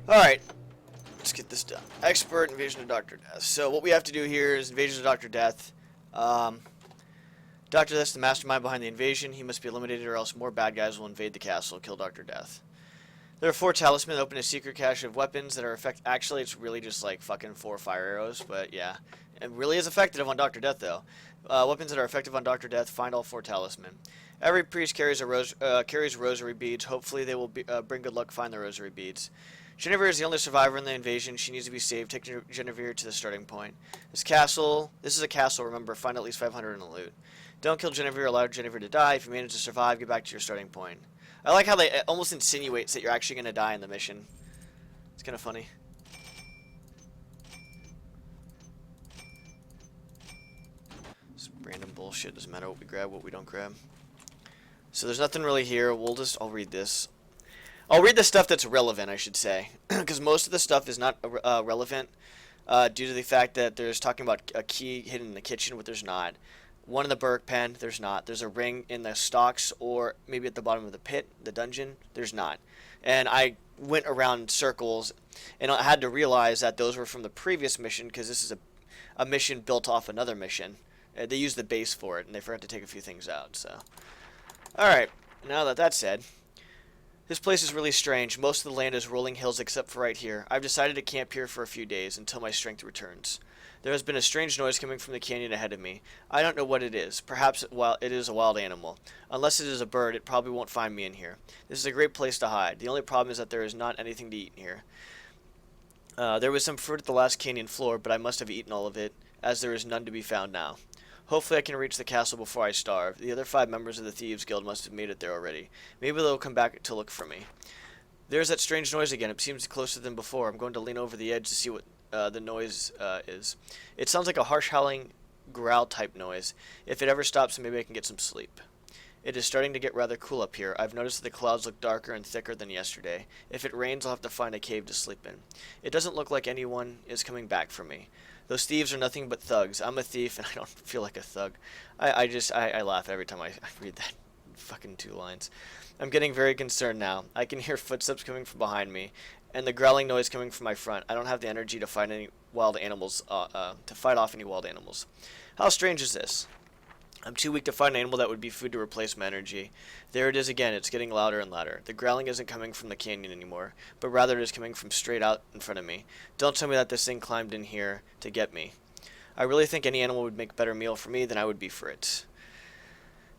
Alright, let's get this done. Expert Invasion of Dr. Death. So what we have to do here is Invasion of Dr. Death. Dr. Death's the mastermind behind the invasion. He must be eliminated or else more bad guys will invade the castle and kill Dr. Death. There are 4 talismans that open a secret cache of weapons that are effective. Actually, it's really just like fucking 4 fire arrows, but yeah. It really is effective on Dr. Death, though. Weapons that are effective on Dr. Death, find all 4 talisman. Every priest carries carries rosary beads. Hopefully they will bring good luck, find the rosary beads. Genevieve is the only survivor in the invasion. She needs to be saved. Take Genevieve to the starting point. This is a castle, remember, find at least 500 in the loot. Don't kill Genevieve or allow Genevieve to die. If you manage to survive, get back to your starting point. I like how they it almost insinuates that you're actually going to die in the mission. It's kind of funny. It's random bullshit. Doesn't matter what we grab, what we don't grab. So there's nothing really here. I'll read this. I'll read the stuff that's relevant, I should say. Because most of the stuff is not relevant due to the fact that there's talking about a key hidden in the kitchen, but there's not. One in the Burke pen, there's not. There's a ring in the stocks or maybe at the bottom of the pit, the dungeon, there's not. And I went around circles and I had to realize that those were from the previous mission because this is a mission built off another mission. They used the base for it and they forgot to take a few things out, so. Alright, now that that's said, this place is really strange. Most of the land is rolling hills except for right here. I've decided to camp here for a few days until my strength returns. There has been a strange noise coming from the canyon ahead of me. I don't know what it is. Perhaps it is a wild animal. Unless it is a bird, it probably won't find me in here. This is a great place to hide. The only problem is that there is not anything to eat in here. There was some fruit at the last canyon floor, but I must have eaten all of it, as there is none to be found now. Hopefully I can reach the castle before I starve. The other 5 members of the Thieves Guild must have made it there already. Maybe they'll come back to look for me. There's that strange noise again. It seems closer than before. I'm going to lean over the edge to see what the noise is. It sounds like a harsh howling growl type noise. If it ever stops, maybe I can get some sleep. It is starting to get rather cool up here. I've noticed that the clouds look darker and thicker than yesterday. If it rains, I'll have to find a cave to sleep in. It doesn't look like anyone is coming back for me. Those thieves are nothing but thugs. I'm a thief and I don't feel like a thug. I laugh every time I read that fucking 2 lines. I'm getting very concerned now. I can hear footsteps coming from behind me and the growling noise coming from my front. I don't have the energy to fight any wild animals, to fight off any wild animals. How strange is this? I'm too weak to find an animal that would be food to replace my energy. There it is again. It's getting louder and louder. The growling isn't coming from the canyon anymore, but rather it is coming from straight out in front of me. Don't tell me that this thing climbed in here to get me. I really think any animal would make a better meal for me than I would be for it.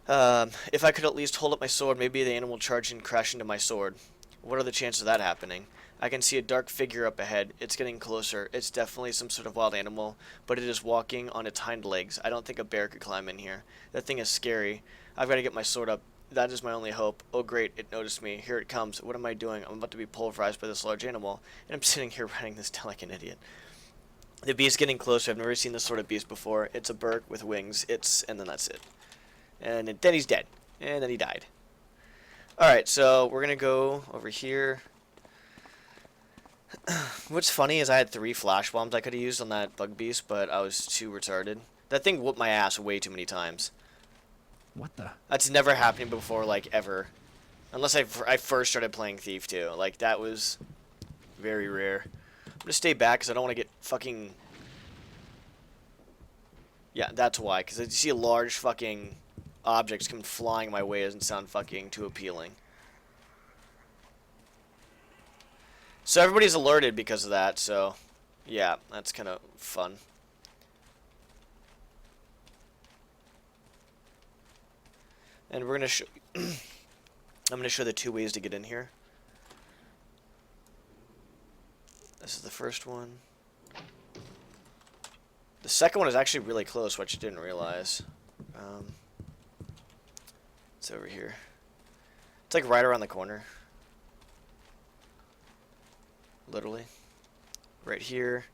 If I could at least hold up my sword, maybe the animal will charge and crash into my sword. What are the chances of that happening? I can see a dark figure up ahead. It's getting closer. It's definitely some sort of wild animal, but it is walking on its hind legs. I don't think a bear could climb in here. That thing is scary. I've got to get my sword up. That is my only hope. Oh great, it noticed me. Here it comes. What am I doing? I'm about to be pulverized by this large animal, and I'm sitting here writing this down like an idiot. The beast getting closer. I've never seen this sort of beast before. It's a bird with wings. And then that's it. And then he's dead. And then he died. Alright, so we're going to go over here. What's funny is I had 3 flash bombs I could have used on that bug beast, but I was too retarded. That thing whooped my ass way too many times. What the? That's never happened before, like, ever. Unless I first started playing Thief 2. Like, that was very rare. I'm gonna stay back because I don't want to get fucking... Yeah, that's why. Because I see large fucking objects come flying my way doesn't sound fucking too appealing. So everybody's alerted because of that, so yeah, that's kind of fun. And we're gonna show I'm gonna show the 2 ways to get in here. This is the first one. The second one is actually really close, which I didn't realize. It's over here. It's like right around the corner. Literally. Right here.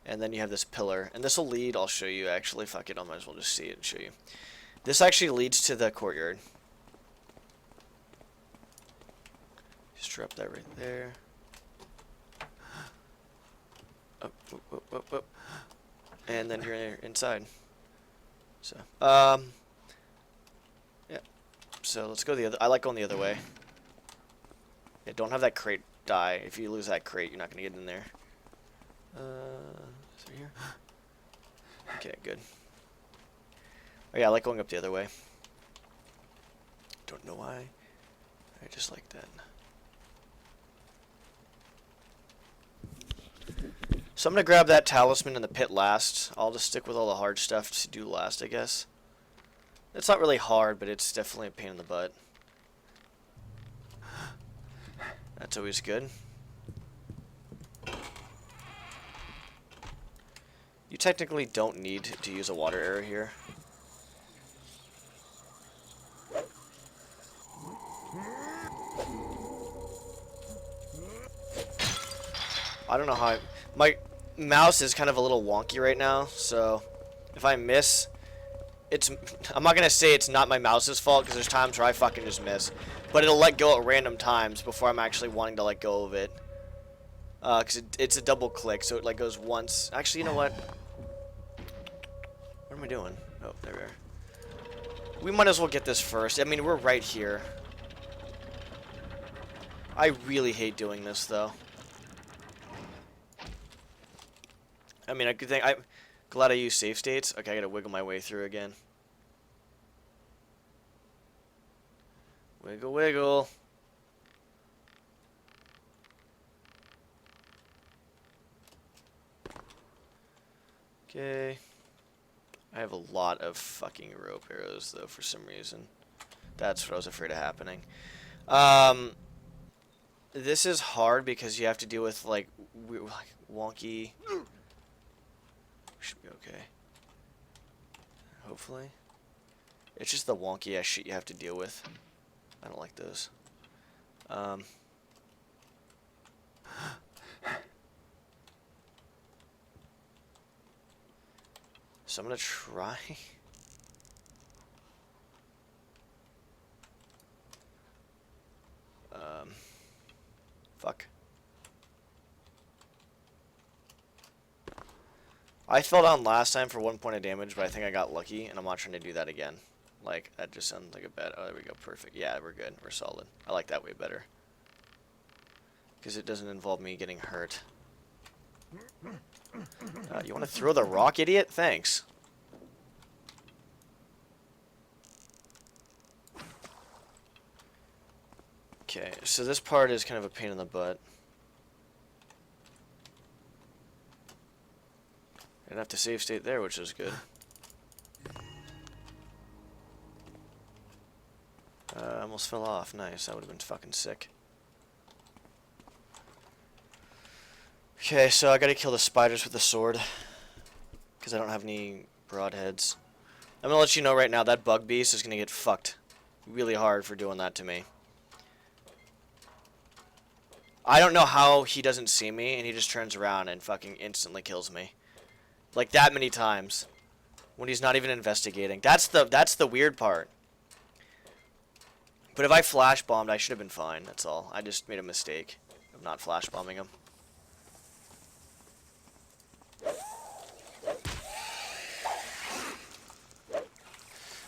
And then you have this pillar. And this will lead, I'll show you actually. Fuck it, I might as well just see it and show you. This actually leads to the courtyard. Just drop that right there. Up, up, up, up, up. And then you're inside. So, yeah. So let's go the other. I like going the other way. Yeah, don't have that crate die. If you lose that crate, you're not gonna get in there. Through here? Okay, good. Oh yeah, I like going up the other way. Don't know why. I just like that. So I'm gonna grab that talisman in the pit last. I'll just stick with all the hard stuff to do last, I guess. It's not really hard, but it's definitely a pain in the butt. That's always good. You technically don't need to use a water arrow here. I don't know how my mouse is kind of a little wonky right now, so if I miss, I'm not gonna say it's not my mouse's fault, because there's times where I fucking just miss, but it'll let go at random times before I'm actually wanting to let go of it. Because it's a double click, so it like goes once. Actually, you know what? What am I doing? Oh, there we are. We might as well get this first. I mean, we're right here. I really hate doing this, though. I mean, I could think I'm glad I used save states. Okay, I gotta wiggle my way through again. Wiggle, wiggle. Okay. I have a lot of fucking rope arrows, though, for some reason. That's what I was afraid of happening. This is hard because you have to deal with, like wonky... Should be okay. Hopefully. It's just the wonky ass shit you have to deal with. I don't like those. So I'm gonna try. Fuck. I fell down last time for 1 point of damage, but I think I got lucky, and I'm not trying to do that again. Like, that just sounds like a bad... Oh, there we go. Perfect. Yeah, we're good. We're solid. I like that way better. Because it doesn't involve me getting hurt. You want to throw the rock, idiot? Thanks. Okay, so this part is kind of a pain in the butt. I didn't have to save state there, which is good. I almost fell off. Nice. That would have been fucking sick. Okay, so I gotta kill the spiders with the sword. Because I don't have any broadheads. I'm gonna let you know right now, that bug beast is gonna get fucked really hard for doing that to me. I don't know how he doesn't see me, and he just turns around and fucking instantly kills me. Like, that many times. When he's not even investigating. That's the weird part. But if I flash bombed, I should have been fine, that's all. I just made a mistake of not flash bombing him.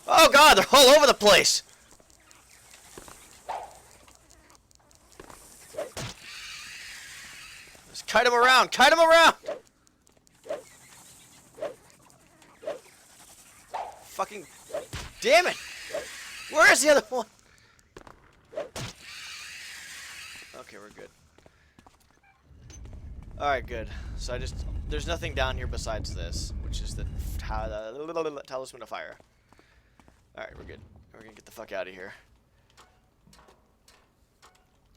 Oh god, they're all over the place! Just kite him around! Kite him around! Fucking... Damn it! Where is the other one? Okay, we're good. Alright, good. So I just... There's nothing down here besides this, which is the Talisman of Fire. Alright, we're good. We're gonna get the fuck out of here.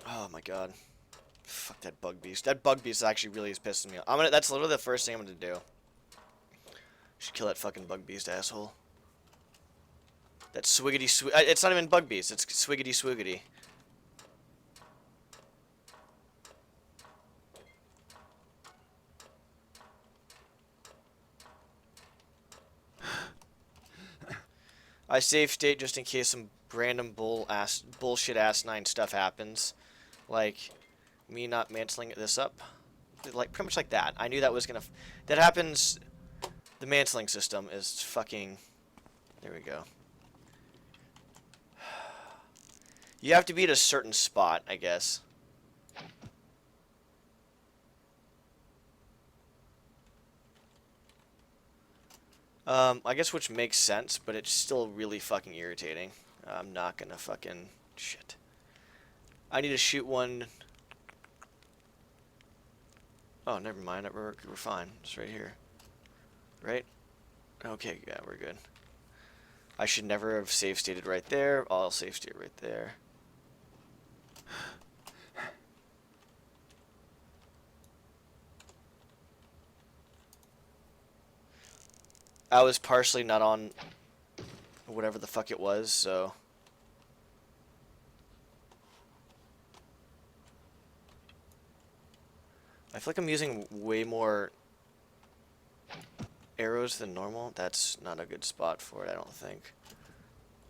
Oh my god. Fuck that bug beast. That bug beast actually really is pissing me off. That's literally the first thing I'm gonna do. Should kill that fucking bug beast, asshole. That swiggity swig... It's not even bug beast, it's swiggity swiggity. I save state just in case some random bullshit asinine stuff happens. Like, me not mantling this up. Like, pretty much like that. I knew that was gonna... That happens... The mantling system is fucking... There we go. You have to be at a certain spot, I guess. I guess which makes sense, but it's still really fucking irritating. I'm not gonna fucking... Shit. I need to shoot one... Oh, never mind. We're fine. It's right here. Right? Okay, yeah, we're good. I should never have save stated right there. I'll save state right there. I was partially not on whatever the fuck it was, so... I feel like I'm using way more arrows than normal. That's not a good spot for it, I don't think.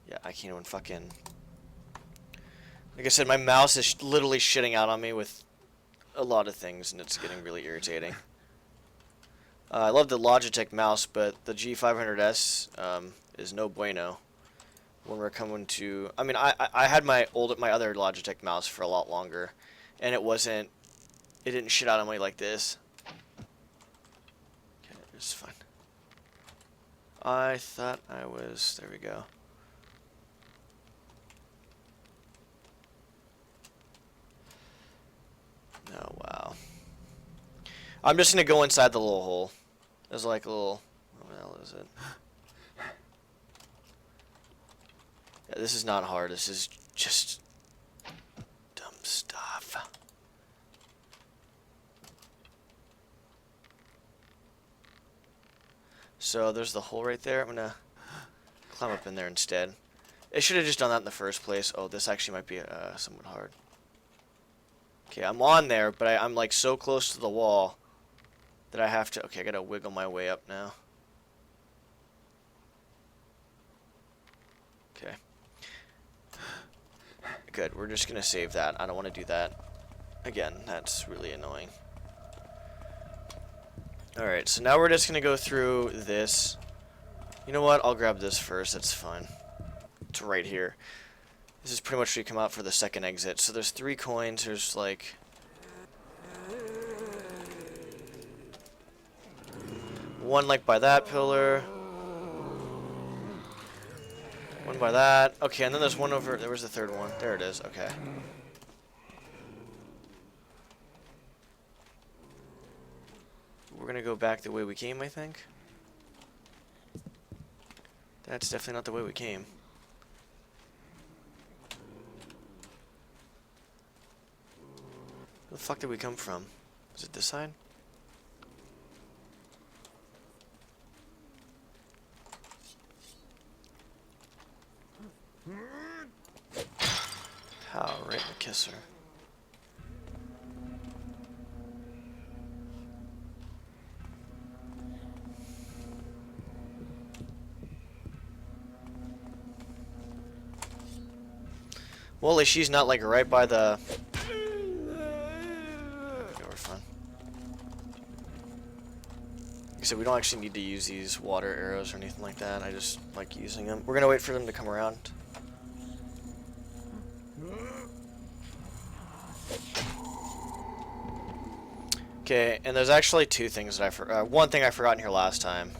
Yeah, I can't even fucking... Like I said, my mouse is literally shitting out on me with a lot of things, and it's getting really irritating. I love the Logitech mouse, but the G500S is no bueno when we're coming to... I mean, I had my other Logitech mouse for a lot longer, and it wasn't... It didn't shit out on me like this. Okay, it's fine. I thought I was... There we go. Oh, wow. I'm just going to go inside the little hole. There's like a little... What the hell is it? Yeah, this is not hard. This is just dumb stuff. So there's the hole right there. I'm going to climb up in there instead. It should have just done that in the first place. Oh, this actually might be somewhat hard. Okay, I'm on there, but I'm like so close to the wall that I have to... Okay, I gotta wiggle my way up now. Okay. Good, we're just gonna save that. I don't want to do that again. That's really annoying. Alright, so now we're just gonna go through this. You know what? I'll grab this first. That's fine. It's right here. This is pretty much where you come out for the second exit. So there's 3 coins. There's like... one like by that pillar. One by that. Okay, and then there's one over... There was the third one. There it is. Okay. We're gonna go back the way we came, I think. That's definitely not the way we came. Where the fuck did we come from? Is it this side? How? Right in the kisser. Well, at least she's not like right by the... Okay, we're fine. Like I said, we don't actually need to use these water arrows or anything like that. I just like using them. We're gonna wait for them to come around. Okay, and there's actually 2 things that I forgot. One thing I forgot in here last time.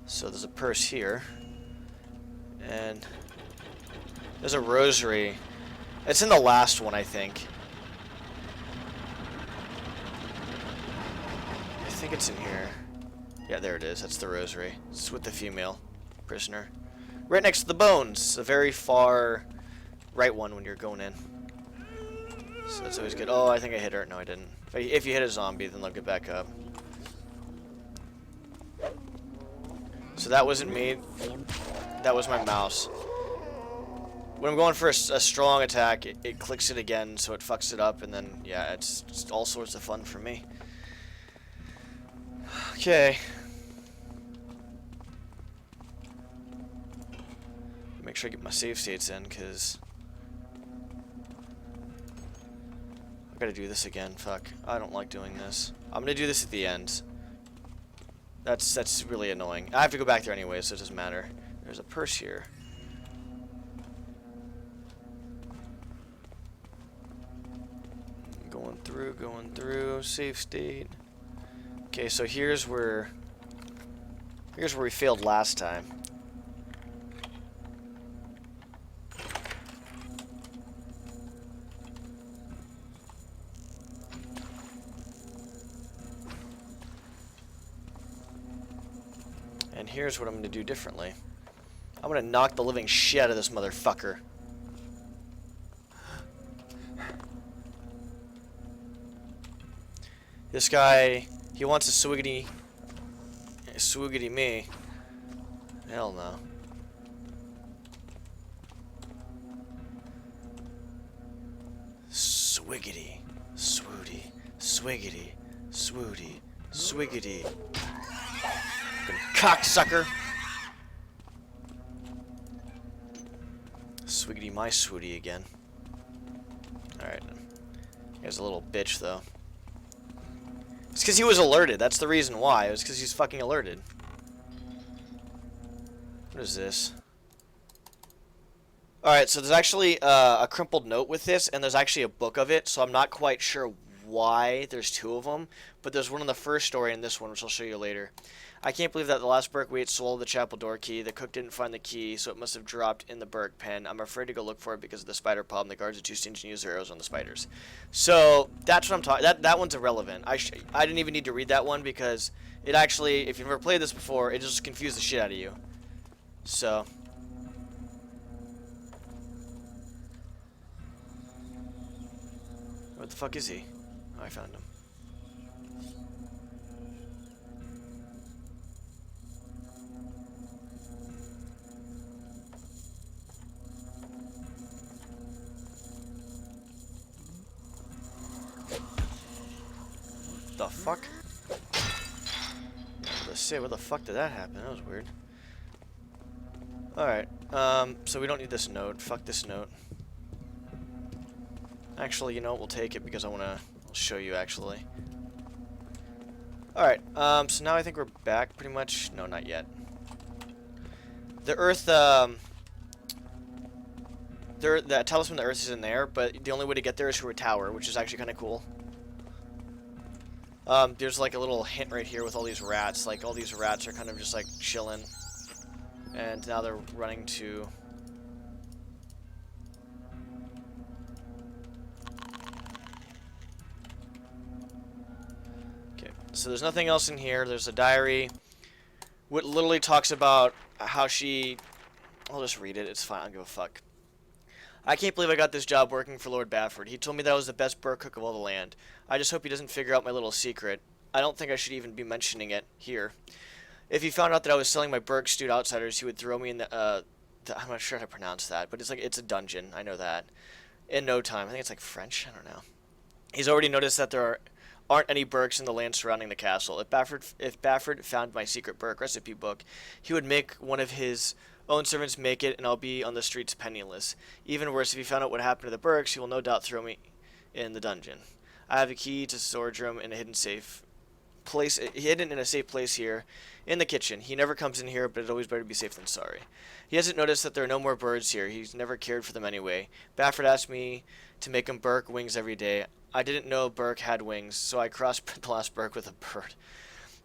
So there's a purse here. And there's a rosary. It's in the last one, I think. I think it's in here. Yeah, there it is. That's the rosary. It's with the female prisoner. Right next to the bones. The very far right one when you're going in. So that's always good. Oh, I think I hit her. No, I didn't. If you hit a zombie, then they'll get back up. So that wasn't me. That was my mouse. When I'm going for a strong attack, it clicks it again, so it fucks it up, and then, yeah, it's just all sorts of fun for me. Okay. Make sure I get my save states in, because... I gotta do this again, fuck. I don't like doing this. I'm gonna do this at the end. That's really annoying. I have to go back there anyway, so it doesn't matter. There's a purse here. Going through, save state. Okay, so here's where Here's where we failed last time. And here's what I'm going to do differently. I'm going to knock the living shit out of this motherfucker. This guy, he wants a swiggity me. Hell no. Swiggity, swooty, swiggity, swooty, swiggity. Fucking cocksucker. Swiggity my swooty again. Alright. He's a little bitch though. It's because he was alerted. That's the reason why. It was because he's fucking alerted. What is this? Alright, so there's actually a crumpled note with this, and there's actually a book of it, so I'm not quite sure why there's two of them, but there's one in the first story and this one, which I'll show you later. I can't believe that the last Burke we ate swallowed the chapel door key. The cook didn't find the key, so it must have dropped in the Burke pen. I'm afraid to go look for it because of the spider problem. The guards are too stingy to use their arrows on the spiders. So that's what I'm talking. That one's irrelevant. I didn't even need to read that one because it actually, if you've never played this before, it just confused the shit out of you. So. What the fuck is he? Oh, I found him. The fuck? Let's see, what the fuck did that happen? That was weird. Alright, so we don't need this note. Fuck this note. Actually, you know what? We'll take it because I'll show you actually. Alright, so now I think we're back pretty much. No, not yet. The Earth, the talisman of the Earth is in there, but the only way to get there is through a tower, which is actually kind of cool. There's like a little hint right here with all these rats. Like all these rats are kind of just like chilling. And now they're running to... Okay, so there's nothing else in here. There's a diary. What literally talks about how she... I'll just read it. It's fine. I don't give a fuck. I can't believe I got this job working for Lord Bafford. He told me that I was the best Burke cook of all the land. I just hope he doesn't figure out my little secret. I don't think I should even be mentioning it here. If he found out that I was selling my Burke stew to outsiders, he would throw me in the I'm not sure how to pronounce that, but it's a dungeon. I know that. In no time. I think it's like French. I don't know. He's already noticed that there aren't any Burkes in the land surrounding the castle. If Bafford found my secret Burke recipe book, he would make one of his own servants make it, and I'll be on the streets penniless. Even worse, if he found out what happened to the Burkes, he will no doubt throw me in the dungeon. I have a key to the storage room in a hidden in a safe place here in the kitchen. He never comes in here, but it's always better to be safe than sorry. He hasn't noticed that there are no more birds here. He's never cared for them anyway. Bafford asked me to make him Burke wings every day. I didn't know Burke had wings, so I crossbred the last Burke with a bird.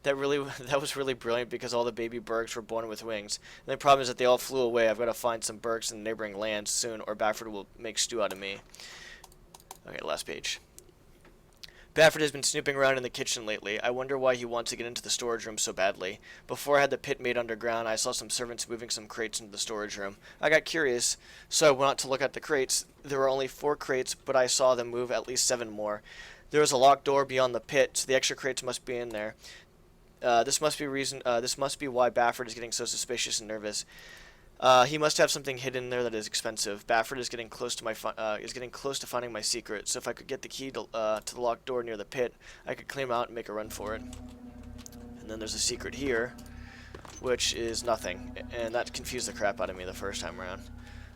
That was really brilliant because all the baby Burkes were born with wings. And the problem is that they all flew away. I've got to find some Burkes in the neighboring lands soon, or Bafford will make stew out of me. Okay, last page. Bafford has been snooping around in the kitchen lately. I wonder why he wants to get into the storage room so badly. Before I had the pit made underground, I saw some servants moving some crates into the storage room. I got curious, so I went out to look at the crates. There were only 4 crates, but I saw them move at least 7 more. There was a locked door beyond the pit, so the extra crates must be in there. This must be why Bafford is getting so suspicious and nervous. He must have something hidden in there that is expensive. Bafford is getting close to finding my secret. So if I could get the key to the locked door near the pit, I could clean him out and make a run for it. And then there's a secret here, which is nothing, and that confused the crap out of me the first time around.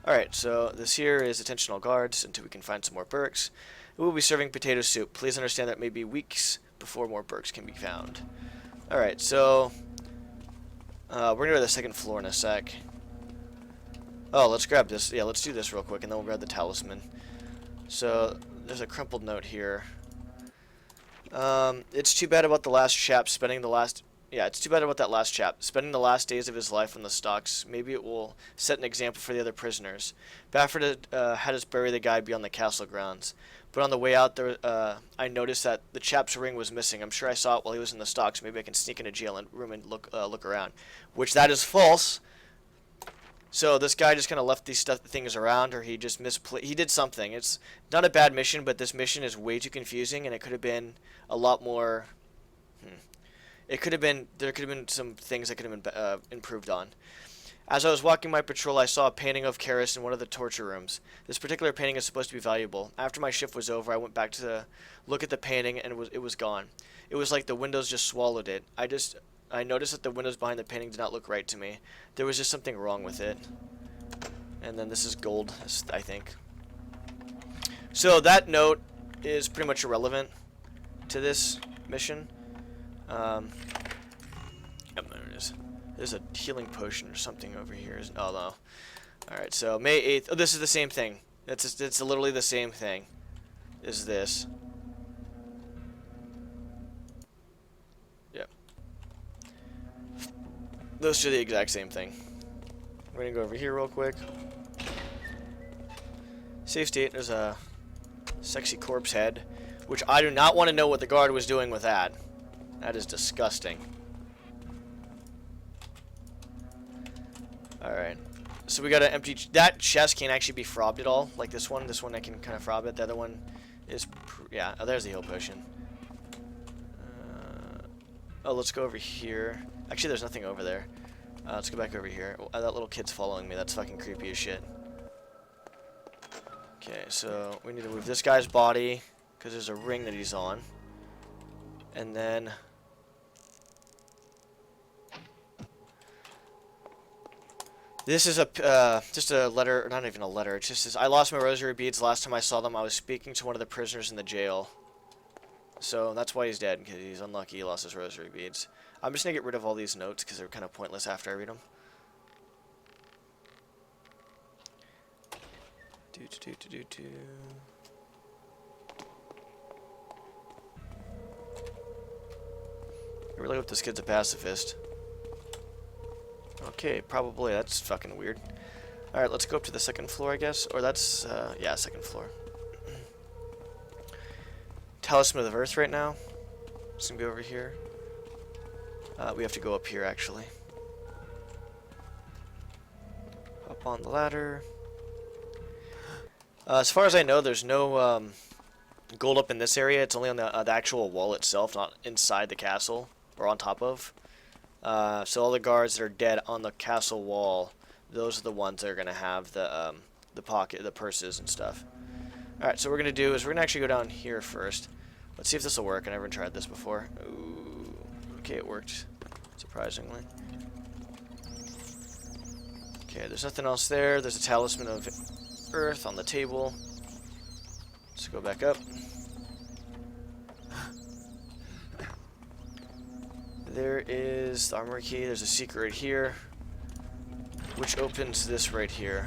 All right, so this here is attention all guards until we can find some more Burkes. We will be serving potato soup. Please understand that it may be weeks before more Burkes can be found. Alright, so we're going to go to the second floor in a sec. Oh, let's grab this. Yeah, let's do this real quick, and then we'll grab the talisman. So, there's a crumpled note here. It's too bad about the last chap spending the last Yeah, it's too bad about that last chap. Spending the last days of his life on the stocks. Maybe it will set an example for the other prisoners. Bafford had us bury the guy beyond the castle grounds. But on the way out there, I noticed that the chap's ring was missing. I'm sure I saw it while he was in the stocks. Maybe I can sneak into jail and room and look around. Which that is false. So this guy just kind of left these things around, or he just he did something. It's not a bad mission, but this mission is way too confusing, and it could have been a lot more. There could have been some things that could have been improved on. As I was walking my patrol, I saw a painting of Karis in one of the torture rooms. This particular painting is supposed to be valuable. After my shift was over, I went back to look at the painting, and it was gone. It was like the windows just swallowed it. I noticed that the windows behind the painting did not look right to me. There was just something wrong with it. And then this is gold, I think. So that note is pretty much irrelevant to this mission. Yep, there it is. There's a healing potion or something over here. Oh no. Alright, so May 8th. Oh, this is the same thing. It's literally the same thing. Is this. Yep. Those are the exact same thing. We're gonna go over here real quick. Safe state, there's a sexy corpse head, which I do not want to know what the guard was doing with that. That is disgusting. Alright. So we got an empty... That chest can't actually be frobbed at all. Like this one. This one I can kind of frob it. The other one is... Yeah. Oh, there's the heal potion. Oh, let's go over here. Actually, there's nothing over there. Let's go back over here. Oh, that little kid's following me. That's fucking creepy as shit. Okay, so we need to move this guy's body because there's a ring that he's on. And then... This is just a letter, not even a letter, it just says, I lost my rosary beads last time I saw them. I was speaking to one of the prisoners in the jail. So that's why he's dead, because he's unlucky he lost his rosary beads. I'm just going to get rid of all these notes, because they're kind of pointless after I read them. I really hope this kid's a pacifist. Okay, probably. That's fucking weird. Alright, let's go up to the second floor, I guess. Or that's, yeah, second floor. Talisman of Earth right now. Just gonna go over here. We have to go up here, actually. Up on the ladder. As far as I know, there's no gold up in this area. It's only on the actual wall itself, not inside the castle, or on top of. So all the guards that are dead on the castle wall, those are the ones that are gonna have the purses and stuff. All right, so what we're gonna do is we're gonna actually go down here first. Let's see if this will work. I never tried this before. Ooh, okay, it worked, surprisingly. Okay, there's nothing else there. There's a Talisman of Earth on the table. Let's go back up. There is the armory key. There's a secret right here, which opens this right here.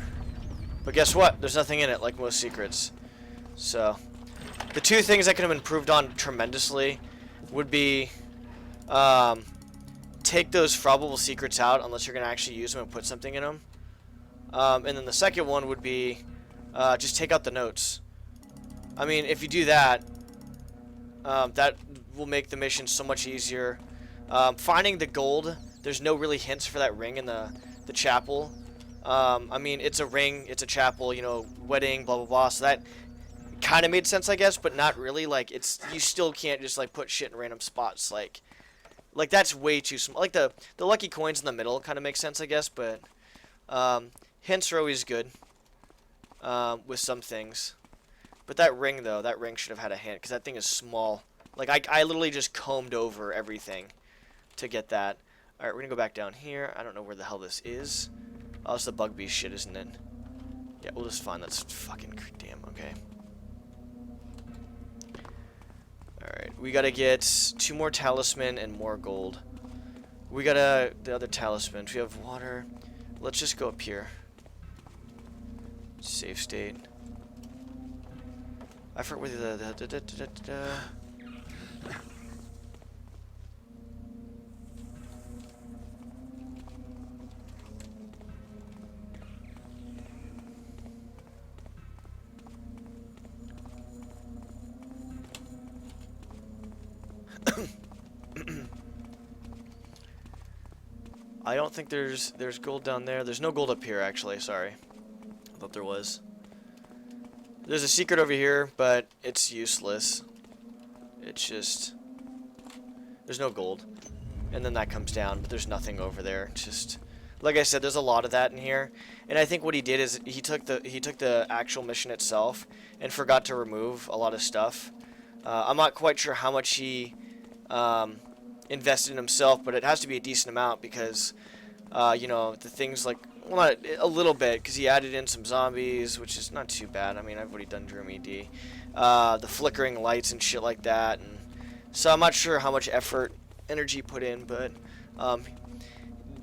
But guess what? There's nothing in it, like most secrets. So, the two things that could have improved on tremendously would be take those probable secrets out, unless you're going to actually use them and put something in them. And then the second one would be just take out the notes. I mean, if you do that, that will make the mission so much easier. Finding the gold, there's no really hints for that ring in the chapel. I mean, it's a ring, it's a chapel, you know, wedding, blah, blah, blah. So that kind of made sense, I guess, but not really. Like, you still can't just, like, put shit in random spots. Like that's way too small. Like, the lucky coins in the middle kind of makes sense, I guess, but hints are always good with some things. But that ring, though, that ring should have had a hint, because that thing is small. Like, I literally just combed over everything to get that. Alright, we're gonna go back down here. I don't know where the hell this is. Oh, it's the bug beast shit, isn't it? Yeah, we'll just find that's fucking damn, okay. Alright, we gotta get 2 more talisman and more gold. We gotta, the other talisman. We have water. Let's just go up here. Safe state. I forgot where I don't think there's gold down there. There's no gold up here, actually. Sorry. I thought there was. There's a secret over here, but it's useless. It's just... There's no gold. And then that comes down, but there's nothing over there. It's just... Like I said, there's a lot of that in here. And I think what he did is he took the actual mission itself and forgot to remove a lot of stuff. I'm not quite sure how much he invested in himself, but it has to be a decent amount because, you know, the things like... Well, not a little bit, because he added in some zombies, which is not too bad. I mean, I've already done Dream ED. The flickering lights and shit like that. And so I'm not sure how much effort, energy put in, but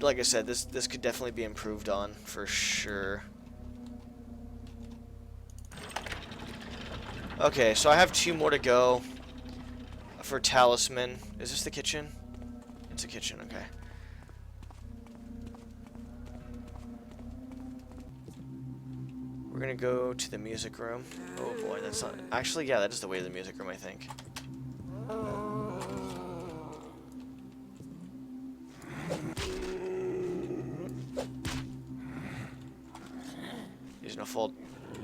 like I said, this could definitely be improved on for sure. Okay, so I have 2 more to go for Talisman. Is this the kitchen? It's a kitchen, okay. We're gonna go to the music room. Oh boy, that's not... Actually, yeah, that is the way to the music room, I think. He's no fault.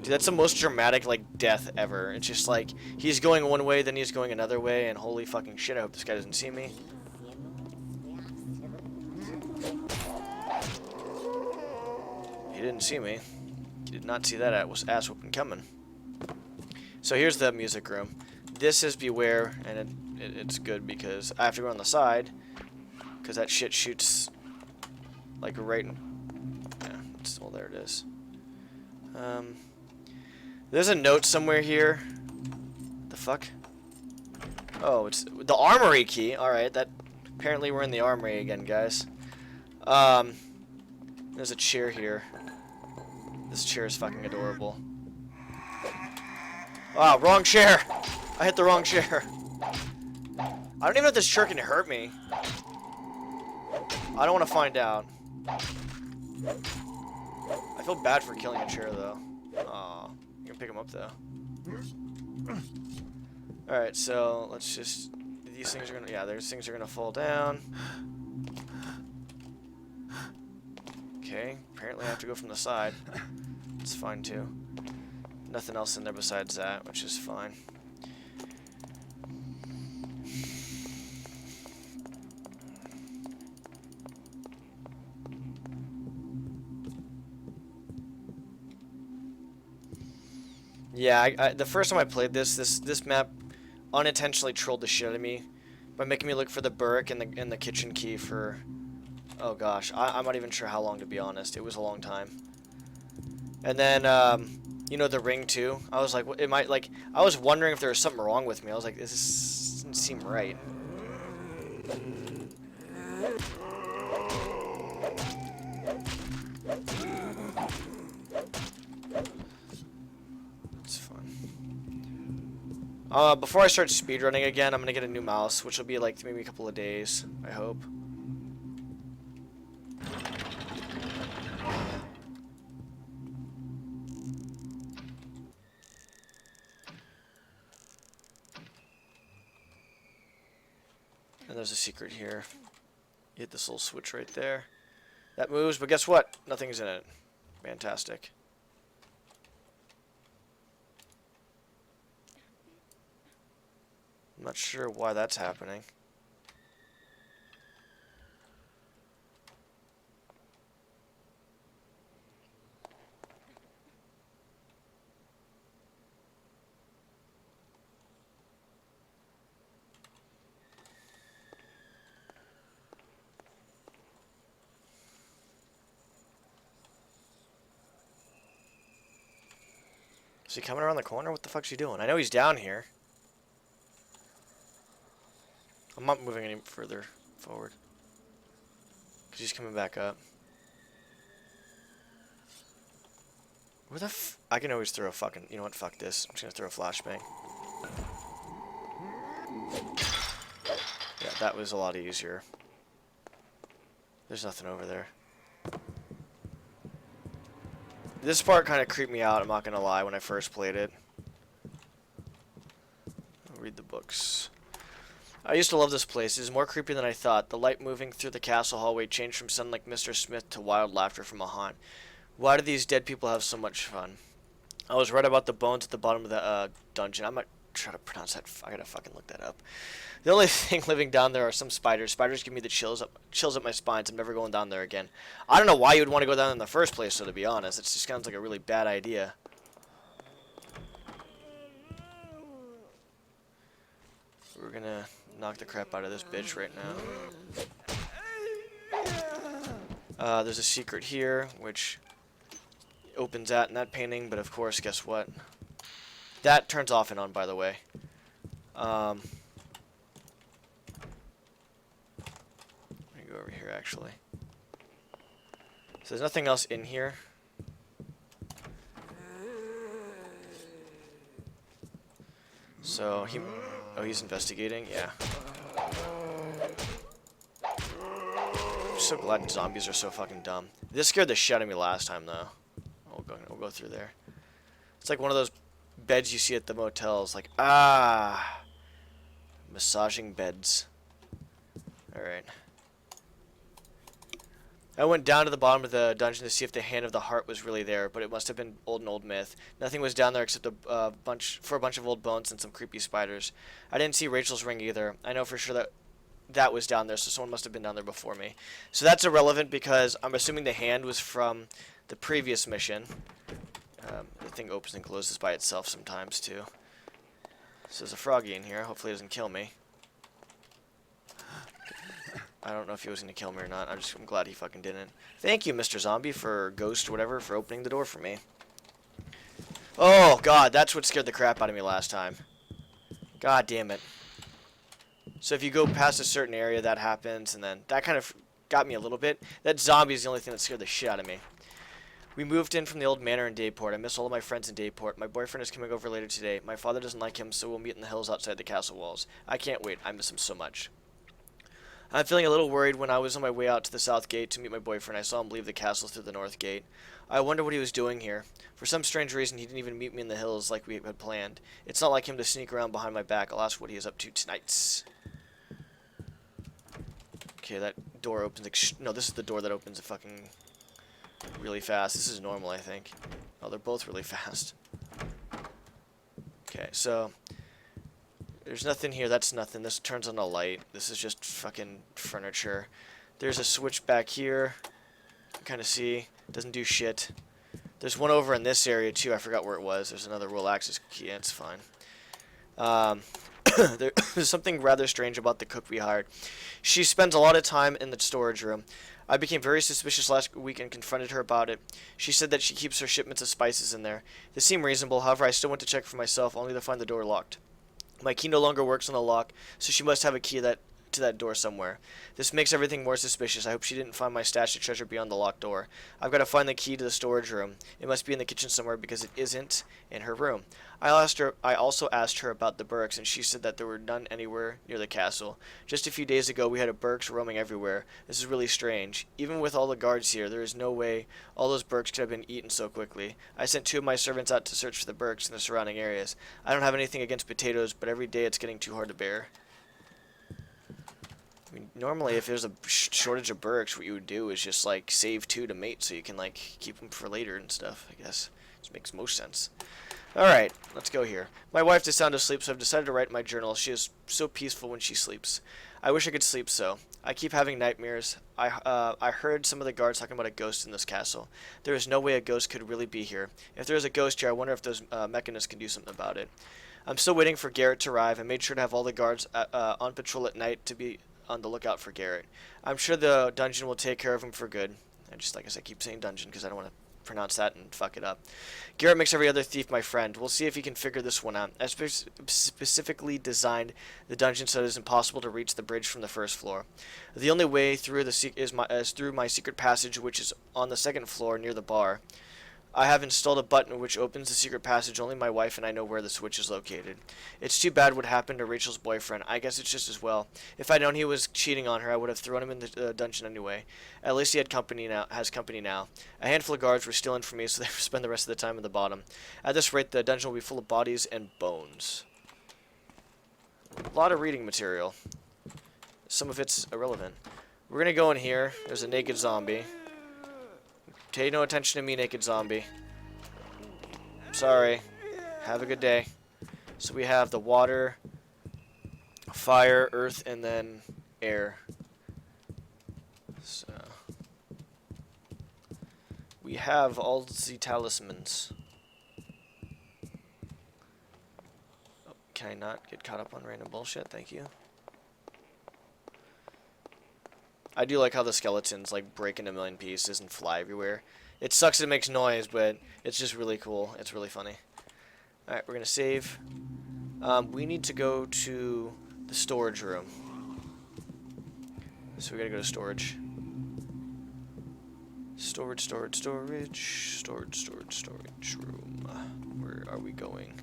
Dude, that's the most dramatic, like, death ever. It's just like, he's going one way, then he's going another way, and holy fucking shit, I hope this guy doesn't see me. He didn't see me. He did not see that ass whooping coming. So here's the music room. This is Beware, and it's good because I have to go on the side, because that shit shoots, like, right in... Yeah, well, there it is. There's a note somewhere here. The fuck? Oh, it's the armory key. Alright, that... Apparently we're in the armory again, guys. There's a chair here. This chair is fucking adorable. Wow, wrong chair! I hit the wrong chair. I don't even know if this chair can hurt me. I don't want to find out. I feel bad for killing a chair, though. Aw. You can pick him up, though. Alright, so let's just... These things are gonna... Yeah, these things are gonna fall down. Okay, apparently I have to go from the side. It's fine, too. Nothing else in there besides that, which is fine. Yeah, the first time I played this map unintentionally trolled the shit out of me by making me look for the Burrick and the kitchen key for... Oh gosh, I'm not even sure how long, to be honest. It was a long time. And then, you know, the ring too. I was like, it might, like, I was wondering if there was something wrong with me. I was like, this doesn't seem right. That's fun. Before I start speedrunning again, I'm gonna get a new mouse, which will be like maybe a couple of days, I hope. And there's a secret here. You hit this little switch right there. That moves, but guess what? Nothing's in it. Fantastic. I'm not sure why that's happening. Is he coming around the corner? What the fuck's he doing? I know he's down here. I'm not moving any further forward. Because he's coming back up. Where the f... I can always throw a fucking... You know what? Fuck this. I'm just gonna throw a flashbang. Yeah, that was a lot easier. There's nothing over there. This part kind of creeped me out, I'm not gonna lie, when I first played it. I'll read the books. I used to love this place. It is more creepy than I thought. The light moving through the castle hallway changed from sound like Mr. Smith to wild laughter from a haunt. Why do these dead people have so much fun? I was right about the bones at the bottom of the dungeon. I'm not trying to pronounce that. I gotta fucking look that up. The only thing living down there are some spiders. Spiders give me the chills up my spine. I'm never going down there again. I don't know why you would want to go down in the first place, so to be honest. It just sounds like a really bad idea. We're gonna knock the crap out of this bitch right now. There's a secret here, which opens that and that painting, but of course, guess what? That turns off and on, by the way. Let me go over here, actually. So there's nothing else in here. So, oh, he's investigating? Yeah. I'm so glad zombies are so fucking dumb. This scared the shit out of me last time, though. We'll go through there. It's like one of those beds you see at the motels. Like, massaging beds. Alright. I went down to the bottom of the dungeon to see if the Hand of the Heart was really there, but it must have been an old myth. Nothing was down there except a bunch of old bones and some creepy spiders. I didn't see Rachel's ring either. I know for sure that was down there, so someone must have been down there before me. So that's irrelevant because I'm assuming the hand was from the previous mission. The thing opens and closes by itself sometimes too. So there's a froggy in here. Hopefully it doesn't kill me. I don't know if he was going to kill me or not. I'm glad he fucking didn't. Thank you, Mr. Zombie, for Ghost or whatever, for opening the door for me. Oh, God, that's what scared the crap out of me last time. God damn it. So if you go past a certain area, that happens, and then that kind of got me a little bit. That zombie is the only thing that scared the shit out of me. We moved in from the old manor in Dayport. I miss all of my friends in Dayport. My boyfriend is coming over later today. My father doesn't like him, so we'll meet in the hills outside the castle walls. I can't wait. I miss him so much. I'm feeling a little worried. When I was on my way out to the south gate to meet my boyfriend, I saw him leave the castle through the north gate. I wonder what he was doing here. For some strange reason, he didn't even meet me in the hills like we had planned. It's not like him to sneak around behind my back. I'll ask what he is up to tonight. Okay, that door opens. No, this is the door that opens fucking really fast. This is normal, I think. Oh, they're both really fast. Okay, so there's nothing here. That's nothing. This turns on a light. This is just fucking furniture. There's a switch back here. You can kind of see. Doesn't do shit. There's one over in this area, too. I forgot where it was. There's another roll access key. Yeah, it's fine. There's something rather strange about the cook we hired. She spends a lot of time in the storage room. I became very suspicious last week and confronted her about it. She said that she keeps her shipments of spices in there. This seemed reasonable. However, I still went to check for myself, only to find the door locked. My key no longer works on the lock, so she must have a key to that door somewhere. This makes everything more suspicious. I hope she didn't find my stash of treasure beyond the locked door. I've got to find the key to the storage room. It must be in the kitchen somewhere because it isn't in her room. I also asked her about the Burks, and she said that there were none anywhere near the castle. Just a few days ago, we had a Burks roaming everywhere. This is really strange. Even with all the guards here, there is no way all those Burks could have been eaten so quickly. I sent 2 of my servants out to search for the Burks in the surrounding areas. I don't have anything against potatoes, but every day it's getting too hard to bear. I mean, normally if there's a shortage of Burks, what you would do is just, like, save 2 to mate so you can, like, keep them for later and stuff, I guess. This makes most sense. Alright, let's go here. My wife is sound asleep, so I've decided to write in my journal. She is so peaceful when she sleeps. I wish I could sleep so. I keep having nightmares. I heard some of the guards talking about a ghost in this castle. There is no way a ghost could really be here. If there is a ghost here, I wonder if those mechanists can do something about it. I'm still waiting for Garrett to arrive. I made sure to have all the guards on patrol at night to be on the lookout for Garrett. I'm sure the dungeon will take care of him for good. Like I said, keep saying dungeon because I don't want to pronounce that and fuck it up. Garrett makes every other thief my friend. We'll see if he can figure this one out. I specifically designed the dungeon so it is impossible to reach the bridge from the first floor. The only way through is through my secret passage, which is on the second floor near the bar. I have installed a button which opens the secret passage. Only my wife and I know where the switch is located. It's too bad what happened to Rachel's boyfriend. I guess it's just as well. If I'd known he was cheating on her, I would have thrown him in the dungeon anyway. At least he has company now. A handful of guards were stealing from me, so they spend the rest of the time in the bottom. At this rate, the dungeon will be full of bodies and bones. A lot of reading material. Some of it's irrelevant. We're gonna go in here. There's a naked zombie. Pay no attention to me, naked zombie. Sorry. Have a good day. So we have the water, fire, earth, and then air. So we have all the talismans. Oh, can I not get caught up on random bullshit? Thank you. I do like how the skeletons like break into a million pieces and fly everywhere. It sucks it makes noise, but it's just really cool. It's really funny. Alright, we're gonna save. We need to go to the storage room. So we gotta go to storage. Storage room. Where are we going?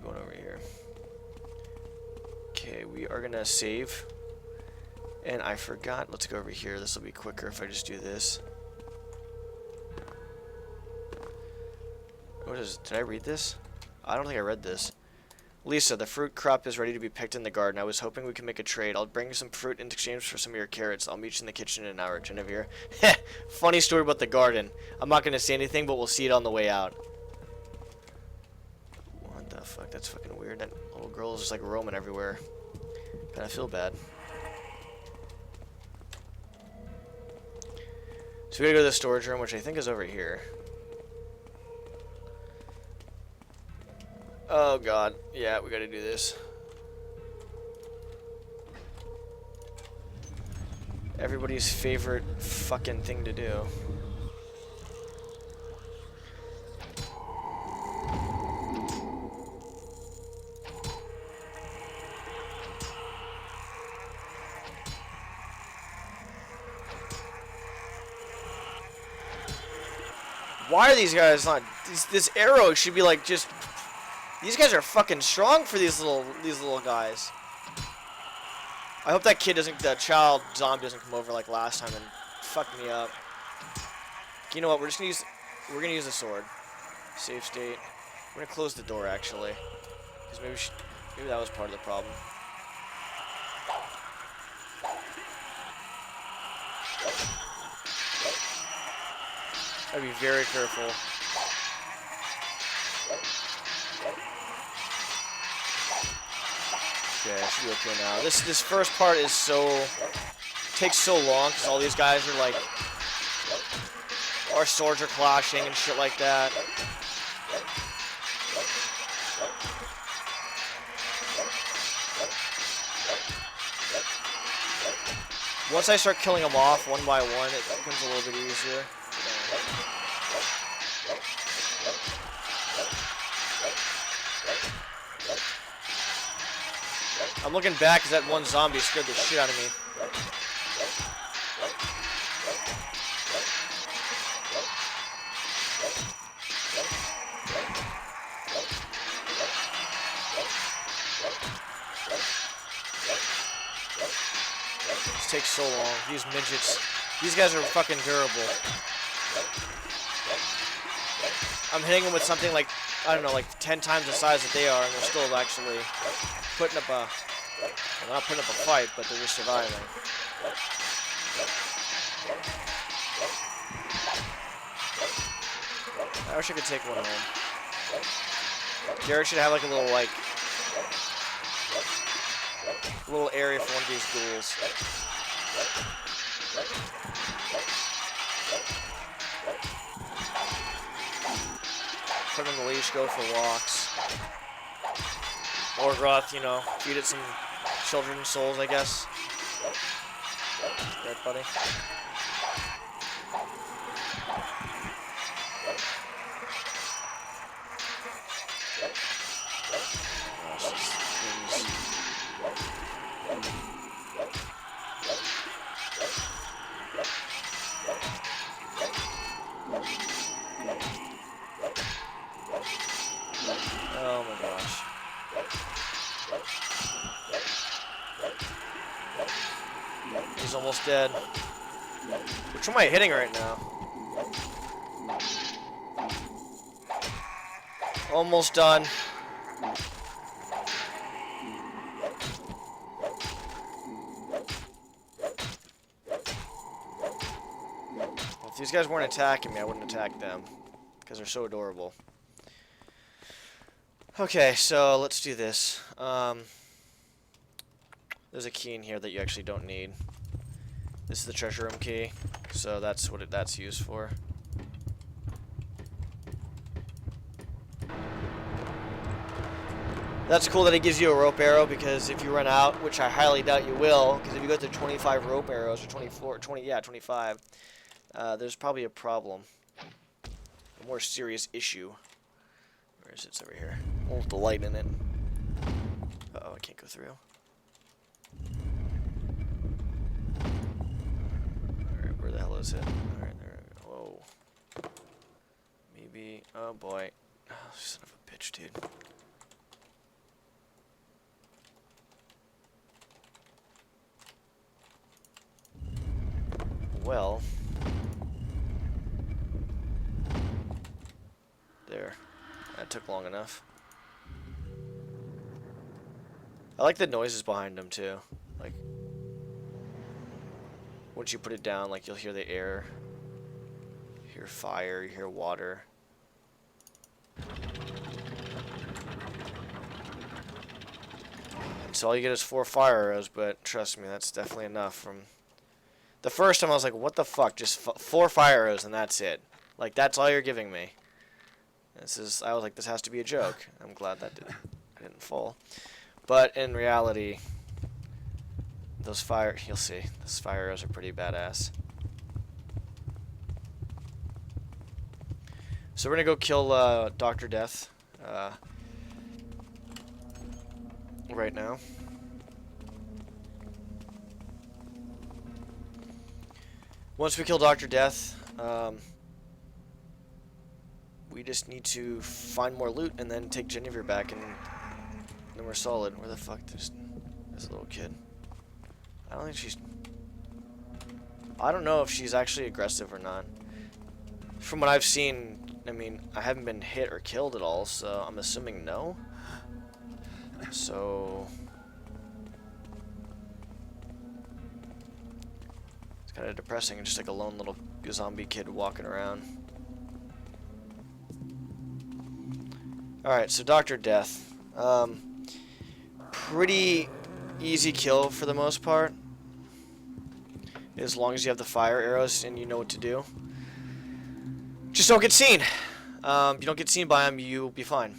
We're going over here. Okay, we are gonna save. And I forgot, let's go over here. This will be quicker if I just do this. What is, did I read this? I don't think I read this. Lisa, the fruit crop is ready to be picked in the garden. I was hoping we could make a trade. I'll bring you some fruit in exchange for some of your carrots. I'll meet you in the kitchen in an hour. Genevieve. Funny story about the garden. I'm not going to say anything, but we'll see it on the way out. What the fuck? That's fucking weird. That little girl is just like roaming everywhere. Kinda feel bad. So we gotta go to the storage room, which I think is over here. Oh god, yeah, we gotta do this. Everybody's favorite fucking thing to do. Why are these guys not? This arrow should be like just. These guys are fucking strong for these little guys. I hope that kid doesn't, that child zombie doesn't come over like last time and fuck me up. You know what? We're gonna use the sword. Save state. We're gonna close the door actually, because maybe that was part of the problem. Gotta be very careful. Okay, I should be okay now. This first part is takes so long because all these guys are like, our swords are clashing and shit like that. Once I start killing them off one by one, it becomes a little bit easier. I'm looking back because that one zombie scared the shit out of me. This takes so long. These midgets. These guys are fucking durable. I'm hitting them with something like, I don't know, like 10 times the size that they are, and they're still actually putting up a... Well, they're not putting up a fight, but they're just surviving. I wish I could take one home. Garrett should have like a little area for one of these ghouls. Put him on the leash, go for walks. Morgoth, you know, feed it some children's souls, I guess. Right, buddy? Oh my gosh. He's almost dead. Which one am I hitting right now? Almost done. these guys weren't attacking me, I wouldn't attack them. Because they're so adorable. Okay, so let's do this. There's a key in here that you actually don't need. This is the treasure room key, so that's what that's used for. That's cool that it gives you a rope arrow, because if you run out, which I highly doubt you will, because if you go to 25 rope arrows, or 24, 20, yeah, 25, there's probably a problem. A more serious issue. Where is it? It's over here. Oh, with the light in it. Uh-oh, I can't go through. Alright, where the hell is it? Alright, there we go. Whoa. Maybe, oh boy. Oh, son of a bitch, dude. Well, there. That took long enough. I like the noises behind them too. Like, once you put it down, like, you'll hear the air, you hear fire, you hear water. So all you get is 4 fire arrows, but trust me, that's definitely enough. From the first time I was like, what the fuck, just 4 fire arrows and that's it. Like, that's all you're giving me. I was like, this has to be a joke. I'm glad that I didn't fall. But in reality, you'll see, those fire arrows are pretty badass. So we're gonna go kill Dr. Death right now. Once we kill Dr. Death, we just need to find more loot and then take Genevieve back, and then we're solid. Where the fuck is this little kid? I don't think she's... I don't know if she's actually aggressive or not. From what I've seen, I mean, I haven't been hit or killed at all, so I'm assuming no. So... it's kind of depressing, just like a lone little zombie kid walking around. Alright, so Dr. Death. Pretty easy kill for the most part. As long as you have the fire arrows and you know what to do. Just don't get seen. If you don't get seen by him, you'll be fine.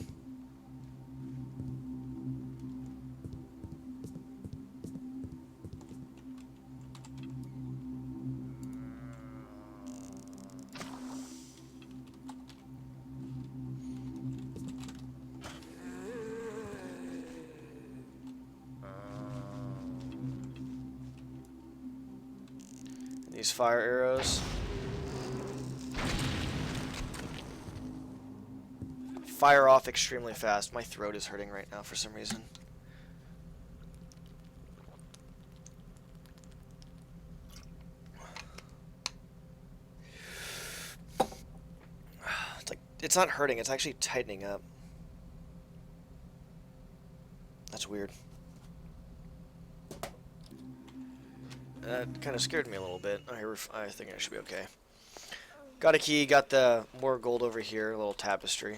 These fire arrows. Fire off extremely fast. My throat is hurting right now for some reason. It's not hurting, it's actually tightening up. That's weird. That kind of scared me a little bit. I think I should be okay. Got a key, got the more gold over here, a little tapestry.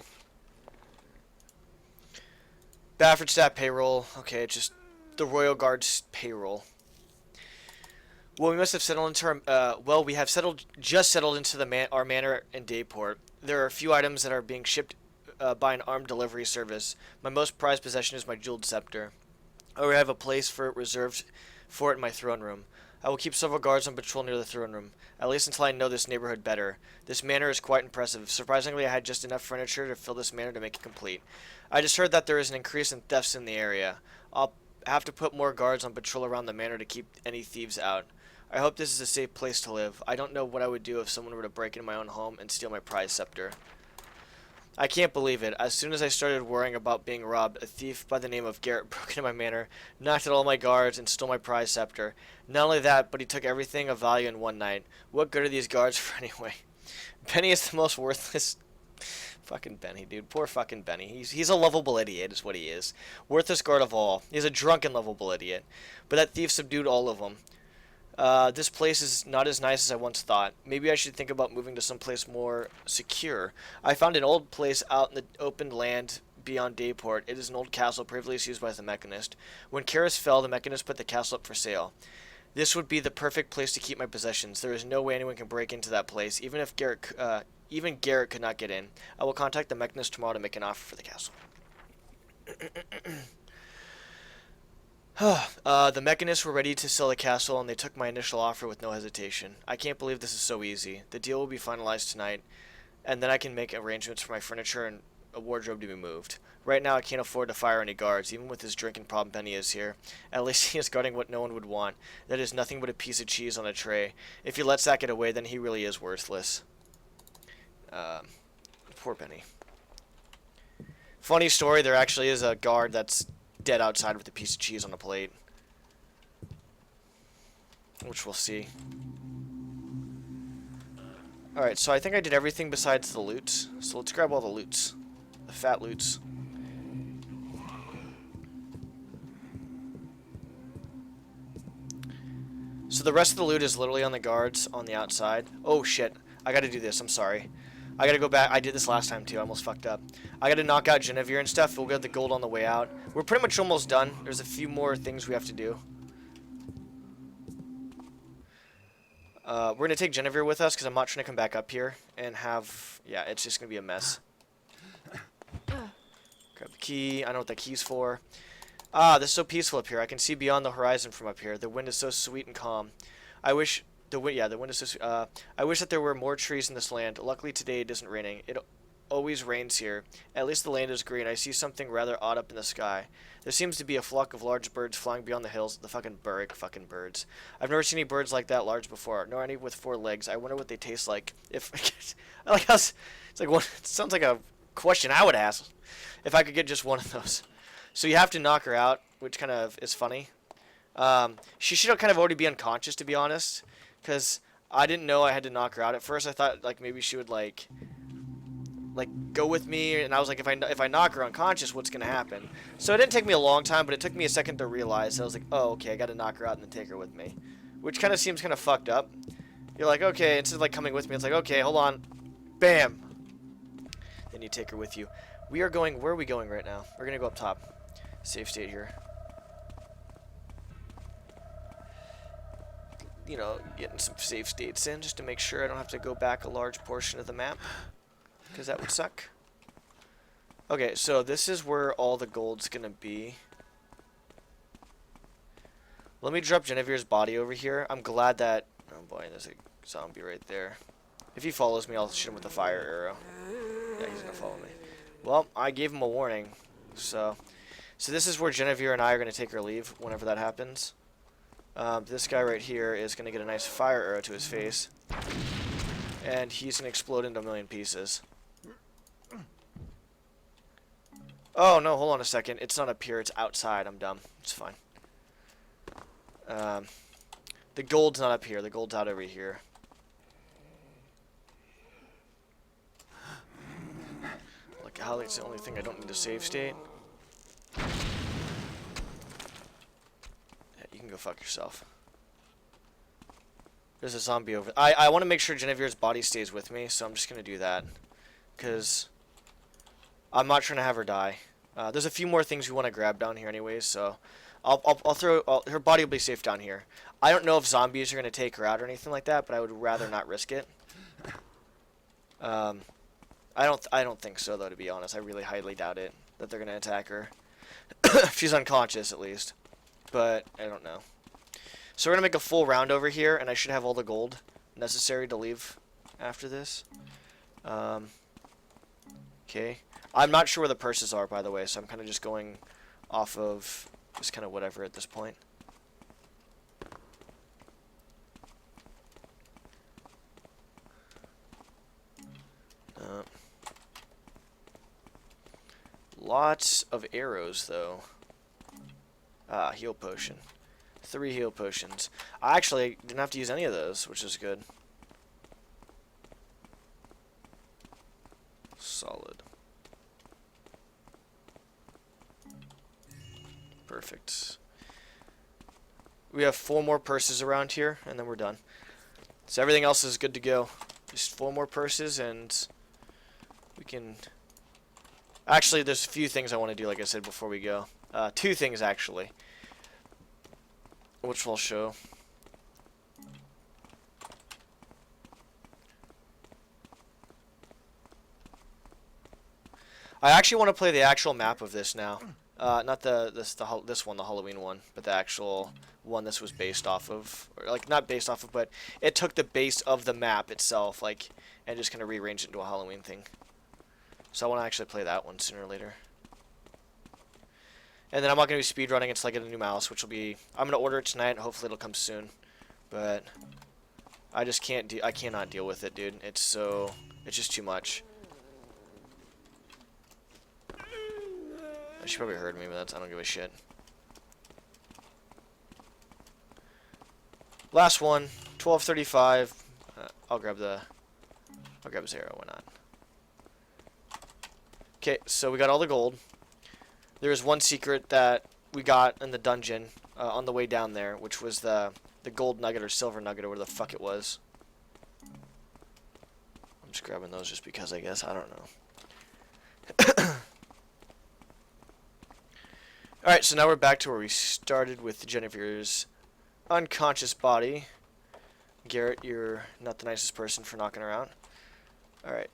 Baffordstaff payroll. Okay, just the Royal Guard's payroll. Well, we must have settled into our, we have just settled into our manor in Dayport. There are a few items that are being shipped by an armed delivery service. My most prized possession is my jeweled scepter. I already have a place for it reserved for it in my throne room. I will keep several guards on patrol near the throne room, at least until I know this neighborhood better. This manor is quite impressive. Surprisingly, I had just enough furniture to fill this manor to make it complete. I just heard that there is an increase in thefts in the area. I'll have to put more guards on patrol around the manor to keep any thieves out. I hope this is a safe place to live. I don't know what I would do if someone were to break into my own home and steal my prized scepter. I can't believe it. As soon as I started worrying about being robbed, a thief by the name of Garrett broke into my manor, knocked out all my guards, and stole my prized scepter. Not only that, but he took everything of value in one night. What good are these guards for anyway? Benny is the most worthless... Fucking Benny, dude. Poor fucking Benny. He's a lovable idiot is what he is. Worthless guard of all. He's a drunken lovable idiot. But that thief subdued all of them. This place is not as nice as I once thought. Maybe I should think about moving to someplace more secure. I found an old place out in the open land beyond Dayport. It is an old castle previously used by the Mechanist. When Karis fell, the Mechanist put the castle up for sale. This would be the perfect place to keep my possessions. There is no way anyone can break into that place, even Garrett could not get in. I will contact the Mechanist tomorrow to make an offer for the castle. The Mechanists were ready to sell the castle, and they took my initial offer with no hesitation. I can't believe this is so easy. The deal will be finalized tonight, and then I can make arrangements for my furniture and a wardrobe to be moved. Right now, I can't afford to fire any guards, even with his drinking problem Benny is here. At least he is guarding what no one would want. That is nothing but a piece of cheese on a tray. If he lets that get away, then he really is worthless. Poor Benny. Funny story, there actually is a guard that's dead outside with a piece of cheese on a plate. Which we'll see. Alright, so I think I did everything besides the loot. So let's grab all the loots. The fat loots. So the rest of the loot is literally on the guards on the outside. Oh shit, I gotta do this, I'm sorry. I gotta go back. I did this last time too. I almost fucked up. I gotta knock out Genevieve and stuff. We'll get the gold on the way out. We're pretty much almost done. There's a few more things we have to do. We're gonna take Genevieve with us because I'm not trying to come back up here and have... Yeah, it's just gonna be a mess. Grab the key. I know what that key's for. Ah, this is so peaceful up here. I can see beyond the horizon from up here. The wind is so sweet and calm. I wish... the wind is so... I wish that there were more trees in this land. Luckily today it isn't raining. It always rains here. At least the land is green. I see something rather odd up in the sky. There seems to be a flock of large birds flying beyond the hills. The fucking birds. I've never seen any birds like that large before, nor any with 4 legs. I wonder what they taste like. If I like how it's like one. It sounds like a question I would ask if I could get just one of those. So you have to knock her out, which kind of is funny. She should kind of already be unconscious, to be honest, because I didn't know I had to knock her out. At first, I thought like maybe she would like go with me, and I was like, if I knock her unconscious, what's gonna happen? So it didn't take me a long time, but it took me a second to realize. I was like, oh, okay, I got to knock her out and then take her with me, which kind of seems kind of fucked up. You're like, okay, instead of like coming with me, it's like, okay, hold on, bam, then you take her with you. We are going. Where are we going right now? We're gonna go up top. Safe state here. You know, getting some save states in just to make sure I don't have to go back a large portion of the map, because that would suck. Okay, so this is where all the gold's gonna be. Let me drop Genevieve's body over here. I'm glad that... Oh boy, there's a zombie right there. If he follows me, I'll shoot him with a fire arrow. Yeah, he's gonna follow me. Well, I gave him a warning. So this is where Genevieve and I are gonna take our leave whenever that happens. This guy right here is gonna get a nice fire arrow to his face. And he's gonna explode into a million pieces. Oh, no, hold on a second. It's not up here. It's outside. I'm dumb. It's fine. The gold's not up here. The gold's out over here. Like, how it's the only thing I don't need to save state. Yeah, you can go fuck yourself. There's a zombie over... I want to make sure Genevieve's body stays with me, so I'm just going to do that. Because... I'm not trying to have her die. There's a few more things we want to grab down here anyways, so I'll throw... her body will be safe down here. I don't know if zombies are going to take her out or anything like that, but I would rather not risk it. I don't think so, though, to be honest. I really highly doubt it, that they're going to attack her. She's unconscious, at least. But, I don't know. So we're going to make a full round over here, and I should have all the gold necessary to leave after this. Okay. I'm not sure where the purses are, by the way, so I'm kind of just going off of just kind of whatever at this point. Lots of arrows, though. Ah, heal potion. 3 heal potions. I actually didn't have to use any of those, which is good. Solid. Perfect. We have 4 more purses around here, and then we're done. So everything else is good to go. Just 4 more purses, and we can... Actually, there's a few things I want to do, like I said, before we go. 2 things, actually. Which we'll show. I actually want to play the actual map of this now. Not this one, the Halloween one, but the actual one this was based off of. Or, like, not based off of, but it took the base of the map itself, like, and just kind of rearranged it into a Halloween thing. So I want to actually play that one sooner or later. And then I'm not going to be speedrunning until I get a new mouse, which will be... I'm going to order it tonight, and hopefully it'll come soon. But I just can't I cannot deal with it, dude. It's just too much. She probably heard me, but I don't give a shit. Last one, 1235. I'll grab his arrow. Why not? Okay, so we got all the gold. There's one secret that we got in the dungeon on the way down there, which was the gold nugget or silver nugget or whatever the fuck it was. I'm just grabbing those just because, I guess. I don't know. Alright, so now we're back to where we started with Jennifer's unconscious body. Garrett, you're not the nicest person for knocking around. Alright,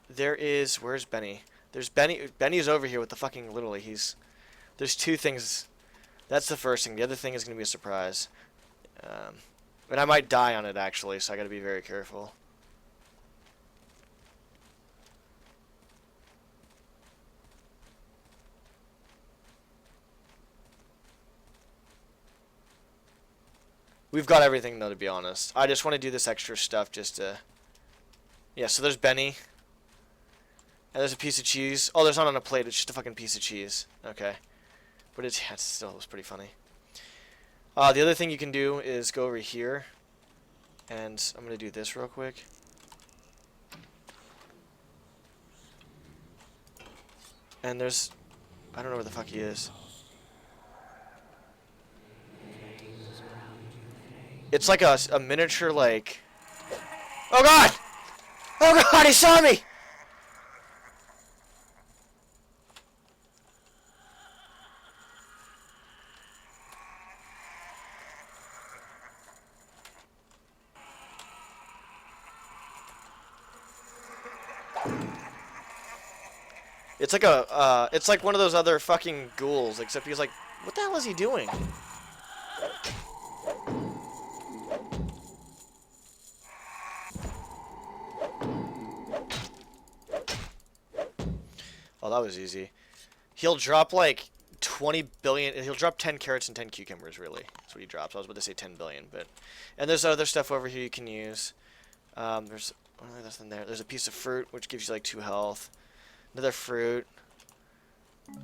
where's Benny? There's Benny. Benny's over here with the fucking, literally, there's 2 things. That's the first thing. The other thing is going to be a surprise. And I might die on it, actually, so I got to be very careful. We've got everything, though, to be honest. I just want to do this extra stuff just to... Yeah, so there's Benny. And there's a piece of cheese. Oh, there's not on a plate. It's just a fucking piece of cheese. Okay. But it still was pretty funny. The other thing you can do is go over here. And I'm going to do this real quick. And there's... I don't know where the fuck he is. It's like a miniature, like... Oh god! Oh god, he saw me! It's like one of those other fucking ghouls, except he's like, what the hell is he doing? Oh, that was easy. He'll drop like 20 billion. He'll drop 10 carrots and 10 cucumbers, really. That's what he drops. I was about to say 10 billion, but... And there's other stuff over here you can use. There's nothing there. There's a piece of fruit, which gives you like 2 health. Another fruit.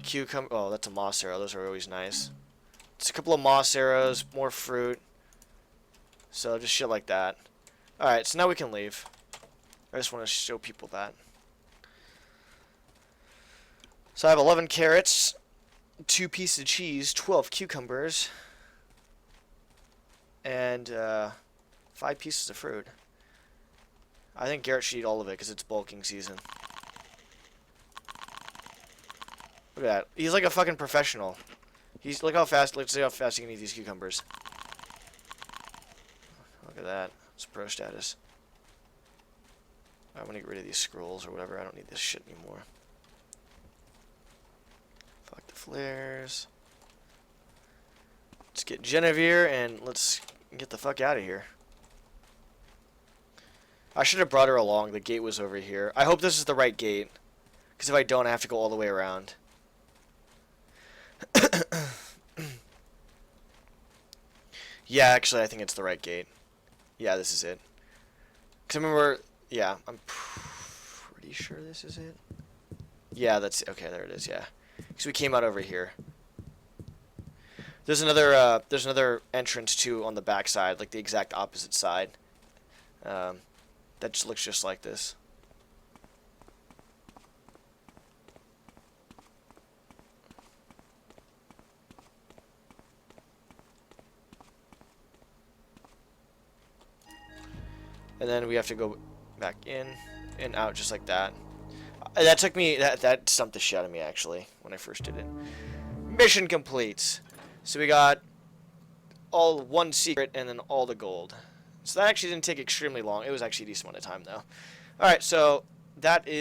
Cucumber. Oh, that's a moss arrow. Those are always nice. It's a couple of moss arrows, more fruit. So just shit like that. Alright, so now we can leave. I just want to show people that. So I have 11 carrots, 2 pieces of cheese, 12 cucumbers, and 5 pieces of fruit. I think Garrett should eat all of it because it's bulking season. Look at that. He's like a fucking professional. Look how fast. Let's see how fast he can eat these cucumbers. Look at that. It's pro status. I want to get rid of these scrolls or whatever. I don't need this shit anymore. Fuck the flares. Let's get Genevieve and let's get the fuck out of here. I should have brought her along. The gate was over here. I hope this is the right gate. Because if I don't, I have to go all the way around. Yeah, actually, I think it's the right gate. Yeah, this is it. Because I remember... Yeah, I'm pretty sure this is it. Yeah, that's... Okay, there it is, yeah. Because we came out over here. There's another entrance, too, on the back side. Like, the exact opposite side. That just looks just like this. And then we have to go back in and out just like that. That took me, that stumped the shit out of me actually when I first did it. Mission complete. So we got all one secret and then all the gold. So that actually didn't take extremely long. It was actually a decent amount of time though. Alright, so that is